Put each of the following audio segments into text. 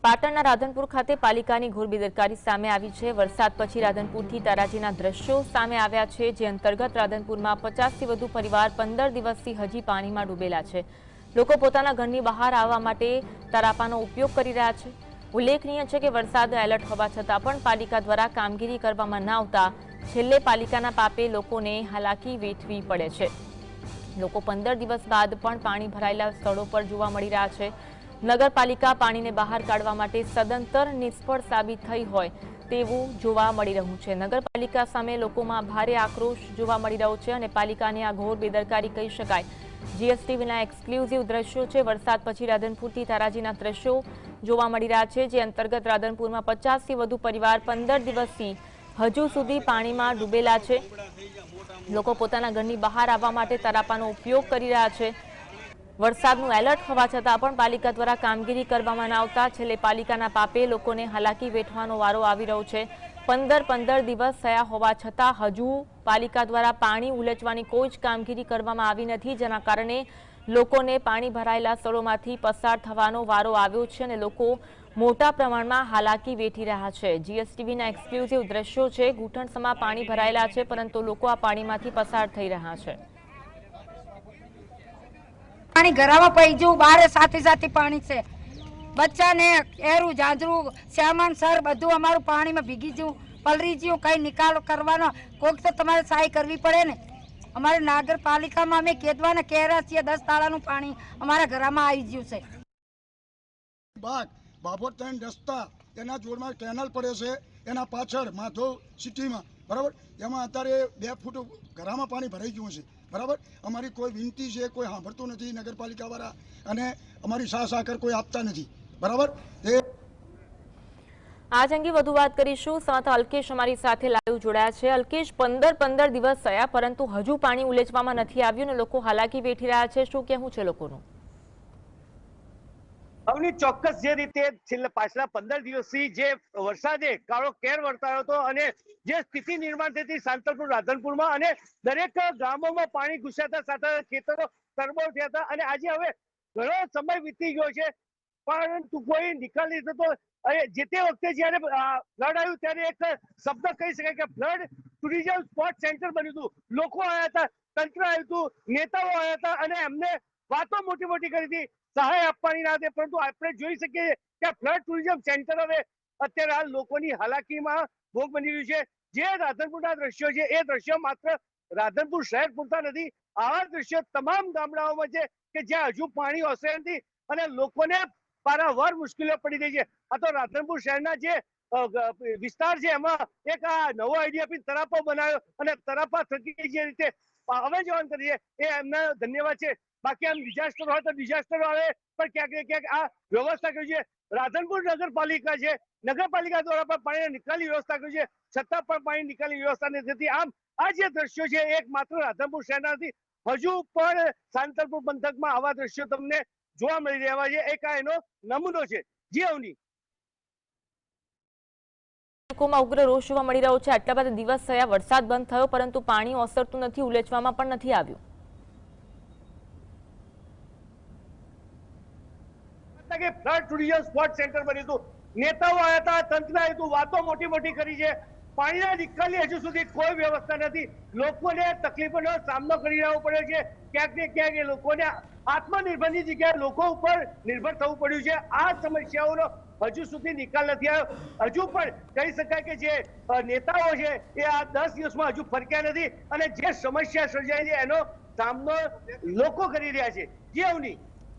પાટણના રાધનપુર ખાતે પાલિકાની ઘોર બેદરકારી સામે આવી છે। વરસાદ પછી રાધનપુરથી તારાજીના દ્રશ્યો સામે આવ્યા છે, જે અંતર્ગત રાધનપુરમાં 50થી વધુ પરિવાર 15 દિવસથી હજી પાણીમાં ડૂબેલા છે। લોકો પોતાના ઘરની બહાર આવવા માટે તરાપાનો ઉપયોગ કરી રહ્યા છે। ઉલ્લેખનીય છે કે વરસાદ એલર્ટ હોવા છતાં પણ પાલિકા દ્વારા કામગીરી કરવામાં ન આવતા છેલ્લે પાલિકાના પાપે લોકોને હાલાકી વેઠવી પડે છે। લોકો 15 દિવસ બાદ પણ પાણી ભરાયેલા સ્થળો પર જોવા મળી રહ્યા છે। નગરપાલિકા પાણીને બહાર કાઢવા માટે સદંતર નિષ્ફળ સાબિત થઈ હોય તેવું જોવા મળી રહ્યું છે। નગરપાલિકા સામે લોકોમાં ભારે આક્રોશ જોવા મળી રહ્યો છે અને પાલિકાની આ ઘોર બેદરકારી કહી શકાય। જીએસટીવીના એક્સક્લુઝિવ દ્રશ્યો છે। વરસાદ પછી રાધનપુરથી તારાજીના દ્રશ્યો જોવા મળી રહ્યા છે, જે અંતર્ગત રાધનપુરમાં 50થી વધુ પરિવાર 15 દિવસથી હજુ સુધી પાણીમાં ડૂબેલા છે। લોકો પોતાના ઘરની બહાર આવવા માટે તરાપાનો ઉપયોગ કરી રહ્યા છે। વરસાદનું એલર્ટ હોવા છતાં પણ પાલિકા દ્વારા કામગીરી કરવામાં ન આવતા છેલ્લે પાલિકાના પાપે લોકોને હાલાકી વેઠવાનો વારો આવી રહ્યો છે। 15 દિવસ થયા હોવા છતાં હજુ પાલિકા દ્વારા પાણી ઉલેચવાની કોઈ જ કામગીરી કરવામાં આવી નથી, જેના કારણે લોકોને પાણી ભરાયેલા સ્થળોમાંથી પસાર થવાનો વારો આવ્યો છે અને લોકો મોટા પ્રમાણમાં હાલાકી વેઠી રહ્યા છે। જીએસટીવીના એક્સક્લુઝિવ દ્રશ્યો છે। ઘૂંટણસમાં પાણી ભરાયેલા છે, પરંતુ લોકો આ પાણીમાંથી પસાર થઈ રહ્યા છે। पानी घराમાં પઈ ગયું, બારે સાથે સાથે પાણી છે। બચ્ચાને એરું જાજરું સામાન સર બધું અમારું પાણીમાં ભીગી ગયું, પલરી ગયું। કઈ નિકાલ કરવાનો કોઈક તો તમારે સહાય કરવી પડે ને। અમારે નગરપાલિકામાં અમે કેદવાના કેરા છીએ, 10 તાળાનું પાણી અમારા ઘરમાં આવી ગયું છે। બાબોર ટ્રેન રસ્તા એના જોડમાં કેનાલ પડે છે, એના પાછળ માધવ સિટીમાં બરાબર, એમાં અત્યારે 2 ફૂટ ઘરામાં પાણી ભરાઈ ગયું છે બરાબર। અમારી કોઈ વિનંતી છે કોઈ સાંભળતું નથી નગરપાલિકાવાળા, અને અમારી સાહસાકર કોઈ આપતા નથી બરાબર। આજ અંગે વધુ વાત કરીશું। સંવાદદાતા અલ્કેશ અમારી સાથે લાઈવ જોડાયા છે। અલ્કેશ, 15 દિવસ થયા પરંતુ હજુ પાણી ઉલેચવામાં નથી આવ્યું અને લોકો હાલાકી વેઠી રહ્યા છે, શું કહેવું છે લોકોનું? અવની ચોક્કસ જે રીતે છેલ્લા પાછલા 15 દિવસથી જે વરસાદે કાળો કેર વર્તાયો હતો અને જે સ્થિતિ નિર્માણ થઈ હતી સાંતલપુર રાધનપુરમાં, અને દરેક ગામોમાં પાણી ઘૂસ્યાતા સાથે ખેતરો તરબોળ થયા હતા, અને આજે હવે ઘણો સમય વીતી ગયો છે પરંતુ કોઈ નિકાલ નહીં થતો। જે તે વખતે જયારે ફ્લડ આવ્યું ત્યારે એક શબ્દ કહી શકાય કે ફ્લડ ટુરિઝમ સ્પોટ સેન્ટર બન્યું હતું। લોકો આવ્યા હતા, તંત્ર આવ્યું હતું, નેતાઓ આવ્યા હતા અને એમને વાતો મોટી મોટી કરી હતી સહાય આપવાની ના હતી, પરંતુ આપણે જોઈ શકીએ કે ફ્લડ ટુરિઝમ સેન્ટર હવે અત્યારે હાલ લોકોની હાલાકીમાં ભોગ બની રહ્યું છે। જે રાધનપુરના દ્રશ્યો છે એ દ્રશ્યો માત્ર રાધનપુર શહેર પૂરતા નથી, આવા દ્રશ્યો તમામ ગામડાઓમાં છે કે જ્યાં હજુ પાણી ઓસરે નથી અને લોકોને પારાવાર મુશ્કેલીઓ પડી રહી છે। આ તો રાધનપુર શહેરના જે વિસ્તાર છે એમાં એક આ નવો આઈડિયા આપી તરાપો બનાવ્યો અને તરાપા થકી જે રીતે હવે જવાન કરી છે એ એમના ધન્યવાદ છે। બાકી આમ ડિઝાસ્ટર હોય તો ડિઝાસ્ટર આવે, પણ ક્યાંક ને ક્યાંક આ વ્યવસ્થા કરી છે રાધનપુર નગરપાલિકા છે, નગરપાલિકા દ્વારા પણ પાણીની નિકાલની વ્યવસ્થા કરી છે, છતાં પણ પાણી નિકાલની વ્યવસ્થા નથી થતી। આમ આ જે દ્રશ્યો છે એક માત્ર રાધનપુર શહેરના નથી, હજુ પણ સાંતલપુર પંથકમાં આવા દ્રશ્યો તમને જોવા મળી રહ્યા છે। એક આ એનો નમૂનો છે। જી અવની, લોકોમાં ઉગ્ર રોષ જોવા મળી રહ્યો છે। આટલા બધા દિવસ થયા, વરસાદ બંધ થયો પરંતુ પાણી ઓસરતું નથી, ઉલેચવામાં પણ નથી આવ્યું। ફ્લડ ટુરિઝમ સ્પોટ સેન્ટર બન્યું હતું, નેતાઓ આવ્યા હતા, તંત્ર આવ્યું હતું, વાતો મોટી મોટી કરી છે, પાણીના નિકાલની હજુ સુધી કોઈ વ્યવસ્થા નથી। લોકોને તકલીફોનો સામનો કરી રહેવો પડ્યો છે। ક્યાંક ને ક્યાંક એ લોકોને આત્મનિર્ભરની જગ્યાએ લોકો ઉપર નિર્ભર થવું પડ્યું છે। આ સમસ્યાઓનો હજુ સુધી નિકાલ નથી આવ્યો। હજુ પણ કહી શકાય કે જે નેતાઓ છે એ આ 10 દિવસમાં હજુ ફરક્યા નથી અને જે સમસ્યા સર્જાઈ છે એનો સામનો લોકો કરી રહ્યા છે। જી અવની,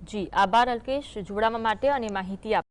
જી આભાર અલ્કેશ જોડાવા માટે અને માહિતી